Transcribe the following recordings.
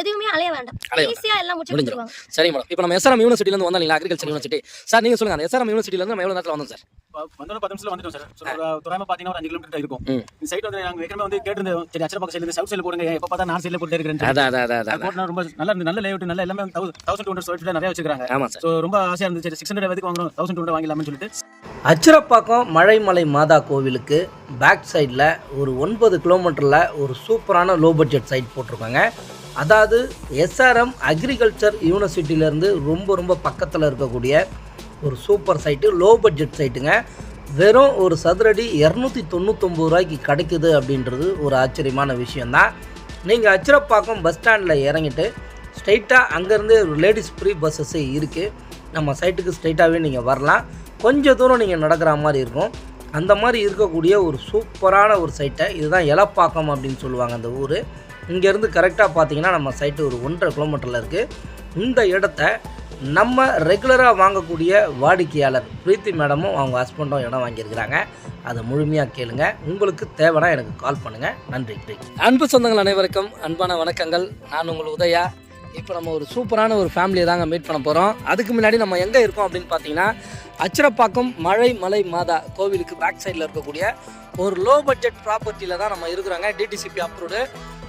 எதுவுமே அலைய வேண்டாம். ஈஸியா எல்லாம் முடிச்சு கொடுத்துருவாங்க. சரி மேடம். இப்போ நம்ம எஸ்ஆர்எம் யூனிவர்சிட்டில இருந்து வந்தோம் இல்லையா, அக்ரிகல்ச்சர் யூனிவர்சிட்டி. சார் நீங்க சொல்லுங்க, அந்த எஸ்ஆர்எம் யூனிவர்சிட்டில இருந்து நம்ம எவ்வளவு நேரத்துல வந்தோம் சார்? வந்தோம் 10 நிமிஷத்துல வந்துட்டோம் சார். தூரமா பாத்தீங்கன்னா ஒரு 5 கிலோமீட்டர் இருக்கும். இந்த சைடு வந்து நாங்க ஏற்கனவே வந்து கேட்டிருந்தோம், சரி அச்சரப்பாக்கம் சைடுல இருந்து சவுத் சைடுல போடுங்க, எப்ப பார்த்தா நார்த் சைடுல போட்டுட்டே இருக்கேன். போட்டா ரொம்ப நல்லா இருந்து, நல்ல லேஅவுட், நல்ல எல்லாமே 1200 ஸ்கொயர் ஃபீட்ல நிறைய வச்சிருக்காங்க. ஆமா சார். சோ ரொம்ப ஆசையா இருந்துச்சு, 600 வரைக்கும் வாங்குறோம், 1200 வாங்கிடலாம்னு சொல்லிட்டு. அச்சரப்பாக்கம் மழைமலை மாதா கோவிலுக்கு பேக் சைடில் ஒரு 9 கிலோமீட்டரில் ஒரு சூப்பரான லோ பட்ஜெட் சைட் போட்டிருக்காங்க. அதாவது எஸ்ஆர்எம் அக்ரிகல்ச்சர் யூனிவர்சிட்டியிலேருந்து ரொம்ப பக்கத்தில் இருக்கக்கூடிய ஒரு சூப்பர் சைட்டு, லோ பட்ஜெட் சைட்டுங்க. வெறும் ஒரு சதுரடி 299 ரூபாய்க்கு கிடைக்குது அப்படின்றது ஒரு ஆச்சரியமான விஷயந்தான். நீங்கள் அச்சரப்பாக்கம் பஸ் ஸ்டாண்டில் இறங்கிட்டு ஸ்ட்ரைட்டாக அங்கேருந்து லேடிஸ் ஃப்ரீ பஸ்ஸஸே இருக்குது. நம்ம சைட்டுக்கு ஸ்ட்ரைட்டாகவே நீங்கள் வரலாம். கொஞ்சம் தூரம் நீங்கள் நடக்கிற மாதிரி இருக்கும். அந்த மாதிரி இருக்கக்கூடிய ஒரு சூப்பரான ஒரு சைட்டை, இதுதான் எலப்பாக்கம் அப்படின்னு சொல்லுவாங்க அந்த ஊர். இங்கேருந்து கரெக்டாக பார்த்தீங்கன்னா நம்ம சைட்டு ஒரு 1.5 கிலோமீட்டரில் இருக்குது. இந்த இடத்த நம்ம ரெகுலராக வாங்கக்கூடிய வாடிக்கையாளர் பிரீத்தி மேடமும் அவங்க ஹஸ்பண்டும் இடம் வாங்கியிருக்கிறாங்க. அதை முழுமையாக கேளுங்க. உங்களுக்கு தேவைன்னா எனக்கு கால் பண்ணுங்கள். நன்றி. அன்பு சொந்தங்கள் அனைவருக்கும் அன்பான வணக்கங்கள். நான் உங்கள் உதயா. இப்போ நம்ம ஒரு சூப்பரான ஒரு ஃபேமிலியை தாங்க மீட் பண்ண போகிறோம். அதுக்கு முன்னாடி நம்ம எங்கே இருக்கோம் அப்படின்னு பார்த்தீங்கன்னா, அச்சரப்பாக்கம் மலை மாதா கோவிலுக்கு பேக் சைடில் இருக்கக்கூடிய ஒரு லோ பட்ஜெட் ப்ராப்பர்ட்டியில் தான் நம்ம இருக்கிறோங்க. DTCP approved.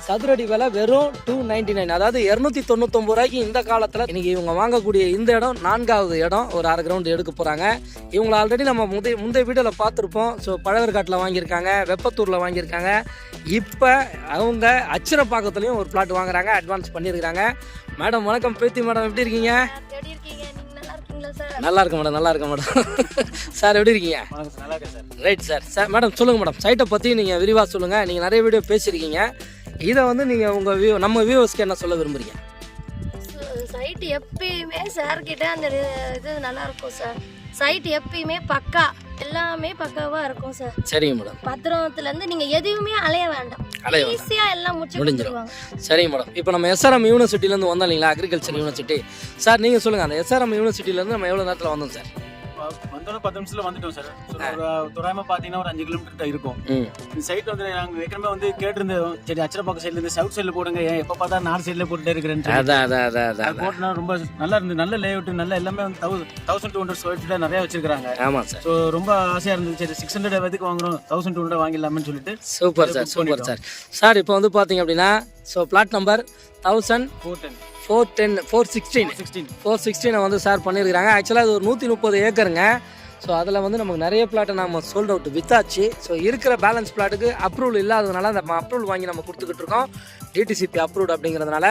சதுரடி விலை வெறும் 299, அதாவது 299 ரூபாய்க்கு இந்த காலத்தில் இன்றைக்கி இவங்க வாங்கக்கூடிய இந்த இடம் 4வது இடம். ஒரு 1/2 கிரவுண்டு எடுக்க போகிறாங்க. இவங்களை ஆல்ரெடி நம்ம முந்தைய வீடியோவில் பார்த்துருப்போம். ஸோ பழவேற்காட்டில் வாங்கியிருக்காங்க, வெப்பத்தூரில் வாங்கியிருக்காங்க. இப்போ அவங்க அச்சரப்பாக்கத்துலேயும் ஒரு பிளாட் வாங்குறாங்க, அட்வான்ஸ் பண்ணியிருக்கிறாங்க. மேடம் வணக்கம். பிரீத்தி மேடம் எப்படி இருக்கீங்க? நல்லா இருக்கேன் மேடம். சார் எப்படி இருக்கீங்க? Right sir. மேடம் சொல்லுங்கள் மேடம், சைட்டை பற்றி நீங்கள் விரிவாக சொல்லுங்கள். நீங்கள் நிறைய வீடியோ பேசியிருக்கீங்க. இதை வந்து நீங்கள் உங்கள் நம்ம வியூவர்ஸ்க்கு என்ன சொல்ல விரும்புகிறீங்க? சைட் எப்பயுமே சார் கிட்ட அந்த இது நல்லா இருக்கும் சார். சைட் எப்பயுமே பக்கா, எல்லாமே பக்காவா இருக்கும் சார். சரிங்க மேடம். பத்திரத்துல இருந்து நீங்க எதுவுமே அலைய வேண்டாம். ஈஸியா எல்லாம் முடிச்சு கொடுத்துருவாங்க. சரிங்க மேடம். இப்போ நம்ம எஸ்ஆர்எம் யூனிவர்சிட்டில இருந்து வந்தோம் இல்லைங்களா, அக்ரிகல்ச்சர் யூனிவர்சிட்டி. சார் நீங்க சொல்லுங்க, அந்த எஸ்ஆர்எம் யூனிவர்சிட்டில இருந்து நம்ம எவ்வளவு நேரத்துல வந்தோம் சார்? வந்தோம் 10 நிமிஷத்துல வந்துட்டோம் சார். தூரமா பாத்தீங்கன்னா ஒரு 5 கிலோமீட்டர் இருக்கும். இந்த சைட் வந்து நாங்க ஏற்கனவே வந்து கேட்டிருந்தோம், சரி அச்சரப்பாக்கம் சைடுல இருந்து சவுத் சைடுல போடுங்க, எப்ப பார்த்தா நார்த் சைடுல போட்டுட்டே இருக்கேன். போட்டா ரொம்ப நல்லா இருந்து, நல்ல லேஅவுட், நல்ல எல்லாமே 1200 ஸ்கொயர் ஃபீட்ல நிறைய வச்சிருக்காங்க. ஆமா சார். சோ ரொம்ப ஆசையா இருந்துச்சு, சரி 600 வரைக்கும் வாங்குறோம், 1200 வாங்கிடலாம்னு சொல்லிட்டு. Super sir. சார் இப்போ வந்து பாத்தீங்க அப்படின்னா, ஸோ பிளாட் நம்பர் 416 வந்து சார் பண்ணியிருக்கிறாங்க. ஆக்சுவலாக அது ஒரு 130 ஏக்கருங்க. ஸோ அதில் வந்து நமக்கு நிறைய பிளாட்டை நம்ம சோல்ட் அவுட் வித்தாச்சு. ஸோ இருக்கிற பேலன்ஸ் பிளாட்டுக்கு அப்ரூவல் இல்லாததுனால அந்த அப்ரூவல் வாங்கி நம்ம கொடுத்துக்கிட்டு இருக்கோம். டிடிசிபி அப்ரூவ்ட் அப்படிங்கிறதுனால